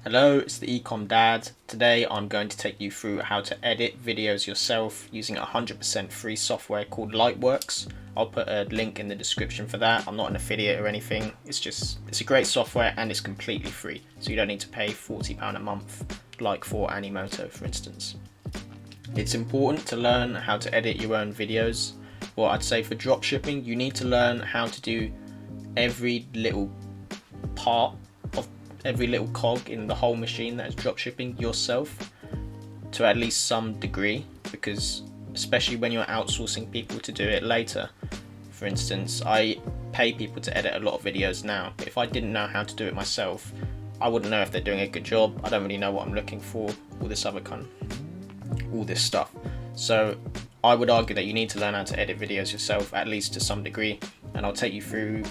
Hello, it's the Ecom Dad. Today I'm going to take you through how to edit videos yourself using 100% free software called Lightworks. I'll put a link in the description for that. I'm not an affiliate or anything. It's a great software and it's completely free. So you don't need to pay £40 a month like for Animoto, for instance. It's important to learn how to edit your own videos. Well, I'd say for dropshipping, you need to learn how to do every little part of every little cog in the whole machine that is dropshipping yourself to at least some degree, because especially when you're outsourcing people to do it later. For instance, I pay people to edit a lot of videos now, but if I didn't know how to do it myself, I wouldn't know if they're doing a good job. I don't really know what I'm looking for, all this stuff. So I would argue that you need to learn how to edit videos yourself, at least to some degree, and I'll take you through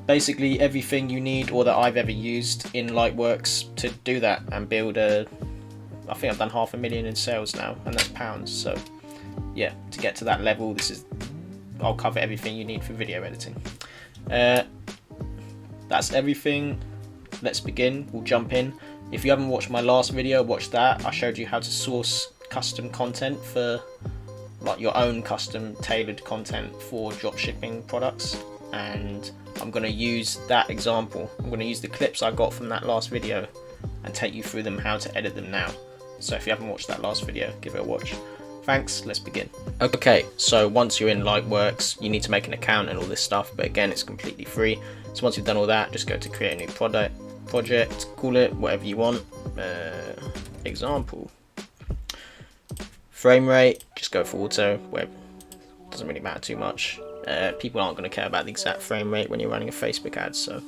basically everything you need or that I've ever used in Lightworks to do that and build I think I've done $500,000 in sales now, and that's pounds. So yeah, to get to that level, I'll cover everything you need for video editing. That's everything. Let's begin. We'll jump in. If you haven't watched my last video, watch that. I showed you how to source custom content for like your own custom tailored content for dropshipping products, and I'm going to use that example. I'm going to use the clips I got from that last video and take you through them, how to edit them now. So if you haven't watched that last video, give it a watch. Thanks, let's begin. Okay, so once you're in Lightworks, you need to make an account and all this stuff, but again, it's completely free. So once you've done all that, just go to create a new project, call it whatever you want. Example, frame rate, just go for auto, where doesn't really matter too much. People aren't going to care about the exact frame rate when you're running a Facebook ad. So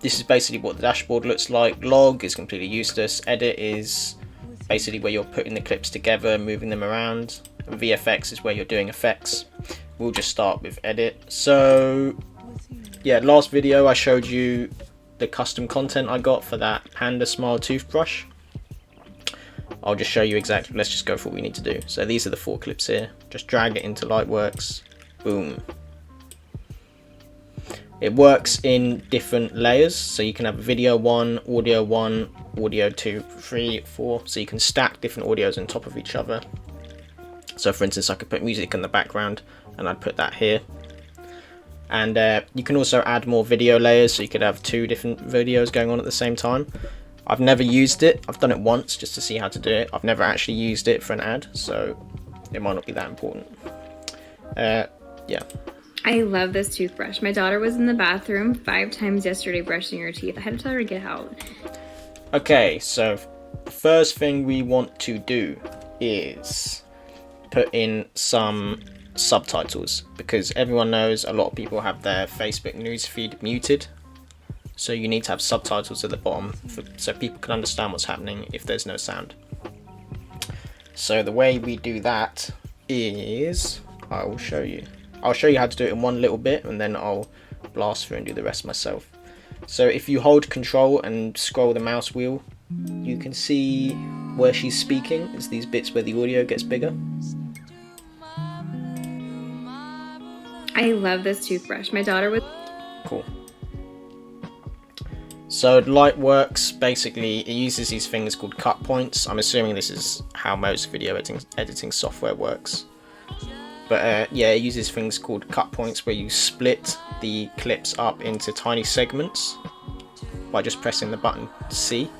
this is basically what the dashboard looks like. Log is completely useless. Edit is basically where you're putting the clips together, moving them around. VFX is where you're doing effects. We'll just start with edit. So yeah, last video I showed you the custom content I got for that panda smile toothbrush. I'll just show you exactly. Let's just go for what we need to do. So these are the 4 clips here. Just drag it into Lightworks. Boom. It works in different layers. So you can have video 1, audio 2, 3, 4. So you can stack different audios on top of each other. So for instance, I could put music in the background and I'd put that here. And you can also add more video layers. So you could have 2 different videos going on at the same time. I've never used it. I've done it once just to see how to do it. I've never actually used it for an ad, so it might not be that important. Yeah. I love this toothbrush. My daughter was in the bathroom 5 times yesterday brushing her teeth. I had to tell her to get out. Okay, so the first thing we want to do is put in some subtitles, because everyone knows a lot of people have their Facebook newsfeed muted. So you need to have subtitles at the bottom so people can understand what's happening if there's no sound. So the way we do that is, I'll show you how to do it in one little bit, and then I'll blast through and do the rest myself. So if you hold Control and scroll the mouse wheel, you can see where she's speaking. It's these bits where the audio gets bigger. I love this toothbrush. My daughter was... Cool. So Lightworks, basically, it uses these things called cut points. I'm assuming this is how most video editing software works. But yeah, it uses things called cut points where you split the clips up into tiny segments by just pressing the button C.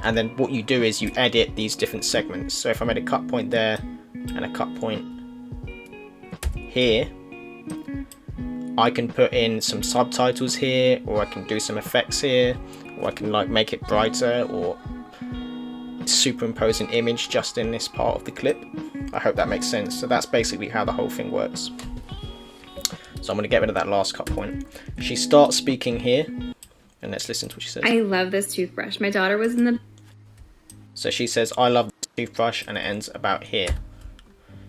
And then what you do is you edit these different segments. So if I made a cut point there and a cut point here, I can put in some subtitles here, or I can do some effects here, or I can like make it brighter or superimpose an image just in this part of the clip. I hope that makes sense. So that's basically how the whole thing works. So I'm going to get rid of that last cut point. She starts speaking here, and let's listen to what she says. I love this toothbrush. My daughter was in the... So she says, I love this toothbrush, and it ends about here.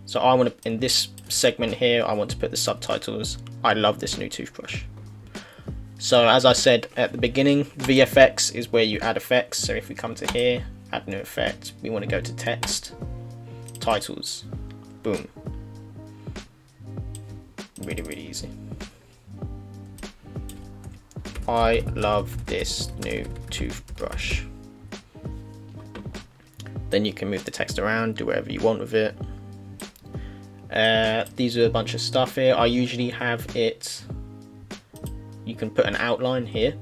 So I want to, in this segment here, I want to put the subtitles, I love this new toothbrush. So as I said at the beginning, VFX is where you add effects. So if we come to here, add new effect, we want to go to text, titles, boom. Really, really easy. I love this new toothbrush. Then you can move the text around, do whatever you want with it. These are a bunch of stuff here. I usually have it, you can put an outline here.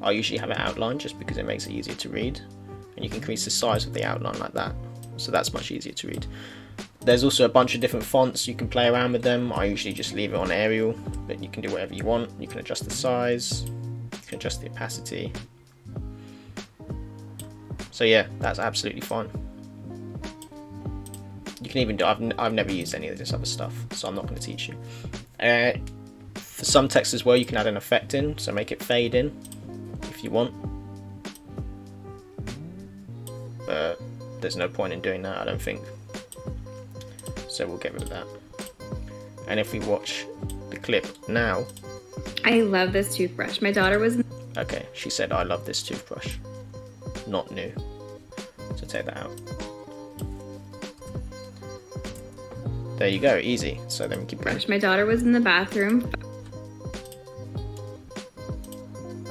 I usually have it outlined just because it makes it easier to read. And you can increase the size of the outline like that. So that's much easier to read. There's also a bunch of different fonts, you can play around with them. I usually just leave it on Arial, but you can do whatever you want. You can adjust the size, you can adjust the opacity. So yeah, that's absolutely fine. You can even do, I've never used any of this other stuff, so I'm not going to teach you. For some text as well, you can add an effect in, so make it fade in if you want. But there's no point in doing that, I don't think. So we'll get rid of that. And if we watch the clip now. I love this toothbrush. My daughter was... Okay, she said I love this toothbrush. Not new. So take that out. There you go, easy. So then we keep going. My daughter was in the bathroom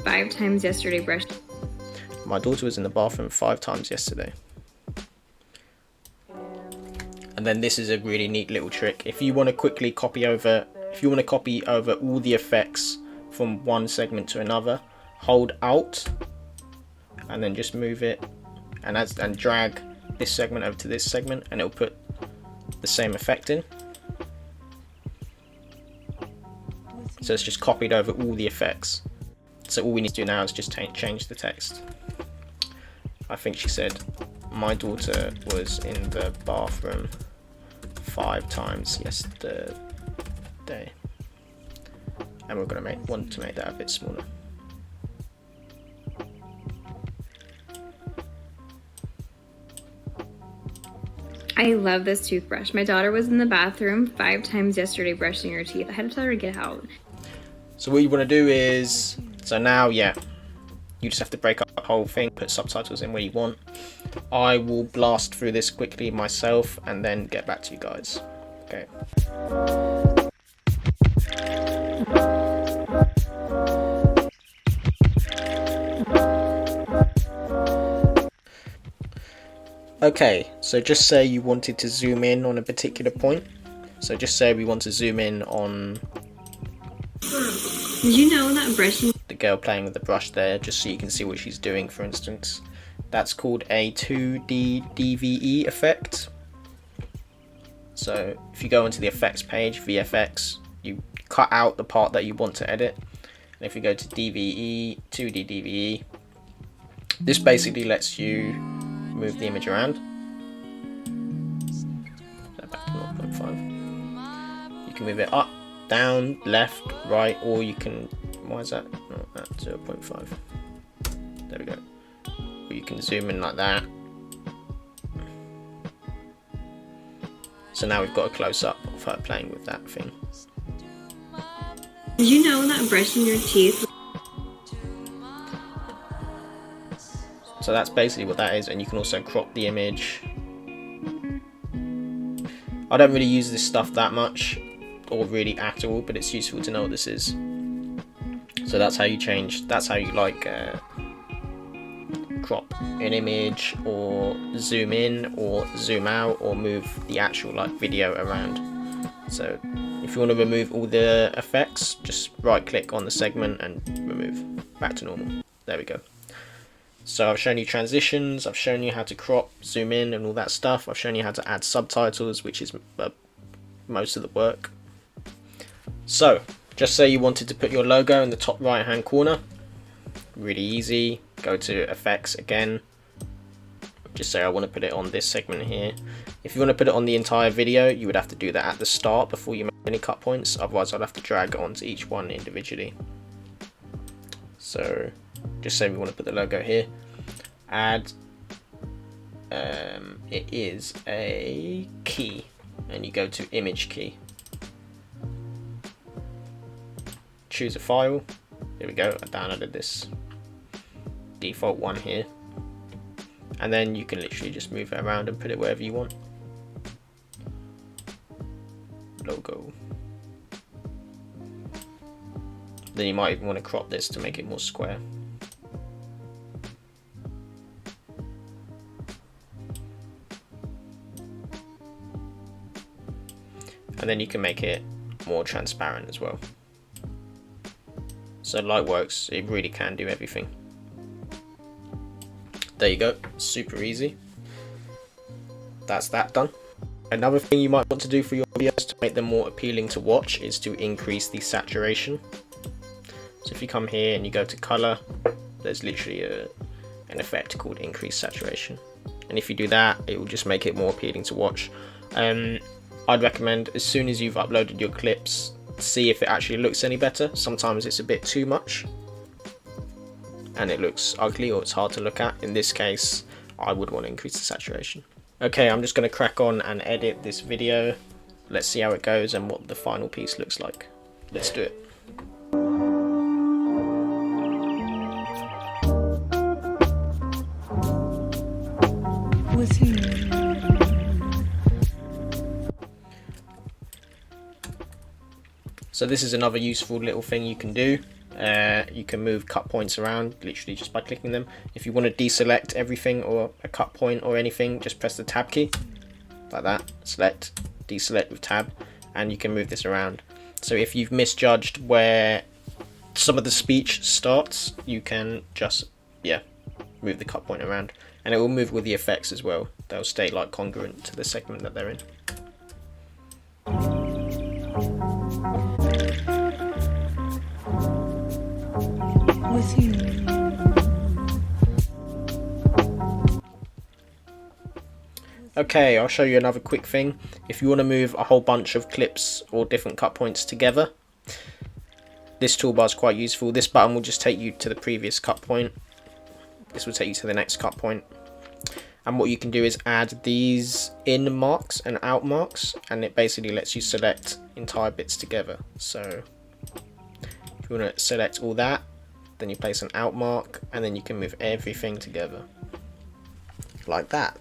5 times yesterday brushing. My daughter was in the bathroom 5 times yesterday. And then this is a really neat little trick. If you want to quickly copy over, all the effects from one segment to another, hold Alt and then just move it and drag this segment over to this segment, and it'll put the same effect in. So it's just copied over all the effects. So all we need to do now is just change the text. I think she said, my daughter was in the bathroom 5 times yesterday. And we're going to want to make that a bit smaller. I love this toothbrush. My daughter was in the bathroom 5 times yesterday brushing her teeth. I had to tell her to get out. So what you want to do is, so now, yeah, you just have to break up the whole thing, put subtitles in where you want. I will blast through this quickly myself and then get back to you guys. Okay. Okay, so just say you wanted to zoom in on a particular point. So just say we want to zoom in on... Did you know that brushing... the girl playing with the brush there, just so you can see what she's doing, for instance. That's called a 2D DVE effect. So if you go into the effects page, VFX, you cut out the part that you want to edit. And if you go to DVE, 2D DVE, this basically lets you move the image around. So back to 0.5. You can move it up, down, left, right, or you can, why is that not at 0.5? There we go. Or you can zoom in like that. So now we've got a close-up of her playing with that thing. Did you know that brushing your teeth... So that's basically what that is, and you can also crop the image. I don't really use this stuff that much, or really at all, but it's useful to know what this is. So that's how you change, that's how you like crop an image, or zoom in, or zoom out, or move the actual like video around. So if you want to remove all the effects, just right click on the segment and remove, back to normal. There we go. So I've shown you transitions, I've shown you how to crop, zoom in and all that stuff. I've shown you how to add subtitles, which is most of the work. So just say you wanted to put your logo in the top right hand corner. Really easy. Go to effects again. Just say I want to put it on this segment here. If you want to put it on the entire video, you would have to do that at the start before you make any cut points. Otherwise I'd have to drag onto each one individually. So just say we want to put the logo here. Add, it is a key, and you go to image key. Choose a file. Here we go, I downloaded this default one here. And then you can literally just move it around and put it wherever you want. Logo. Then you might even want to crop this to make it more square. And then you can make it more transparent as well. So Lightworks, it really can do everything. There you go, super easy. That's that done. Another thing you might want to do for your videos to make them more appealing to watch is to increase the saturation. So if you come here and you go to color, there's literally an effect called increase saturation. And if you do that, it will just make it more appealing to watch. I'd recommend as soon as you've uploaded your clips, see if it actually looks any better. Sometimes it's a bit too much and it looks ugly or it's hard to look at. In this case, I would want to increase the saturation. Okay, I'm just going to crack on and edit this video. Let's see how it goes and what the final piece looks like. Let's do it. So this is another useful little thing you can do. You can move cut points around literally just by clicking them. If you want to deselect everything or a cut point or anything, just press the tab key like that. Select, deselect with tab, and you can move this around. So if you've misjudged where some of the speech starts, you can just move the cut point around, and it will move with the effects as well. They'll stay like congruent to the segment that they're in. With you. Okay, I'll show you another quick thing. If you want to move a whole bunch of clips or different cut points together, this toolbar is quite useful. This button will just take you to the previous cut point. This will take you to the next cut point. And what you can do is add these in marks and out marks, and it basically lets you select entire bits together. So if you want to select all that, then you place an out mark, and then you can move everything together like that.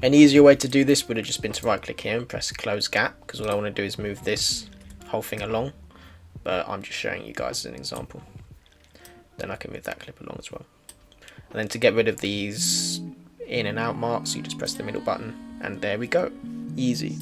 An easier way to do this would have just been to right click here and press close gap, because all I want to do is move this whole thing along, but I'm just showing you guys as an example. Then I can move that clip along as well. And then to get rid of these in and out marks, you just press the middle button, and there we go. Easy.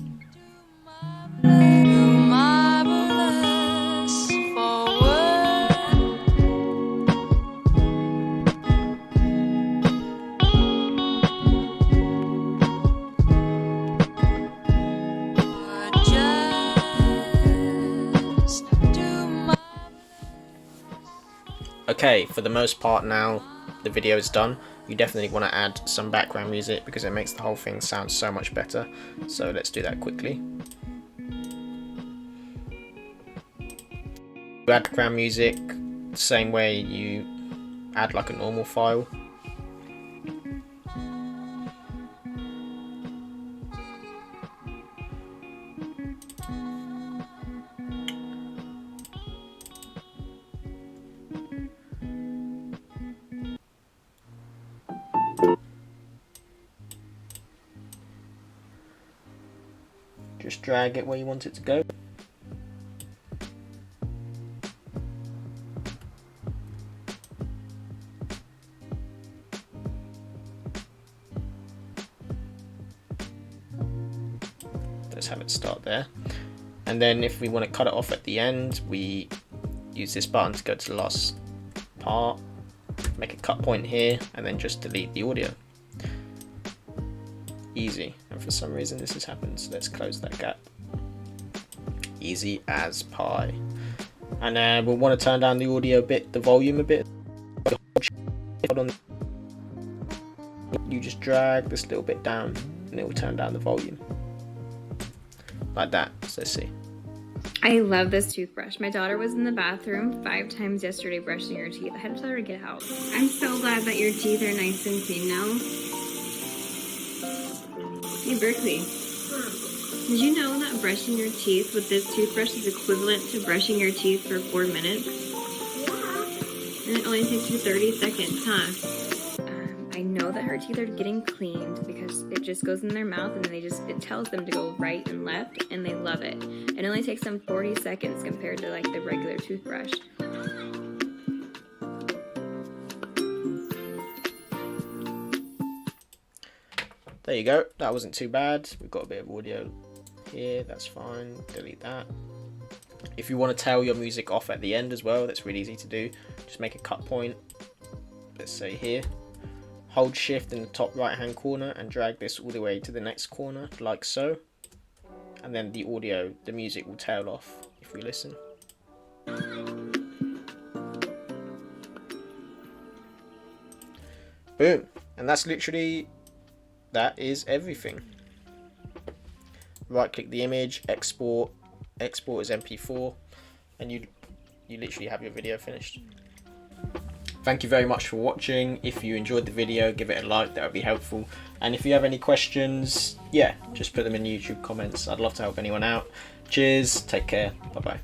Okay, for the most part now, the video is done. You definitely want to add some background music because it makes the whole thing sound so much better. So let's do that quickly. You add background music the same way you add like a normal file. Just drag it where you want it to go. Let's have it start there. And then if we want to cut it off at the end, we use this button to go to the last part, make a cut point here, and then just delete the audio. Easy. And for some reason this has happened, so let's close that gap. Easy as pie. And we'll want to turn down the audio a bit, the volume a bit. You just drag this little bit down and it will turn down the volume like that. So let's see. I love this toothbrush. My daughter was in the bathroom 5 times yesterday brushing her teeth. I had to tell her to get out. I'm so glad that your teeth are nice and clean now. Hey Berkeley, did you know that brushing your teeth with this toothbrush is equivalent to brushing your teeth for 4 minutes? Yeah. And it only takes you 30 seconds, huh? I know that her teeth are getting cleaned because it just goes in their mouth and it tells them to go right and left, and they love it. It only takes them 40 seconds compared to like the regular toothbrush. There you go, that wasn't too bad. We've got a bit of audio here, that's fine, delete that. If you want to tail your music off at the end as well, that's really easy to do. Just make a cut point, let's say here. Hold shift in the top right hand corner and drag this all the way to the next corner, like so. And then the audio, the music will tail off if we listen. Boom, and that's literally, that is everything. Right click the image, export as MP4, and you literally have your video finished. Thank you very much for watching. If you enjoyed the video, give it a like, that would be helpful. And if you have any questions, yeah, just put them in the YouTube comments. I'd love to help anyone out. Cheers, take care, bye bye.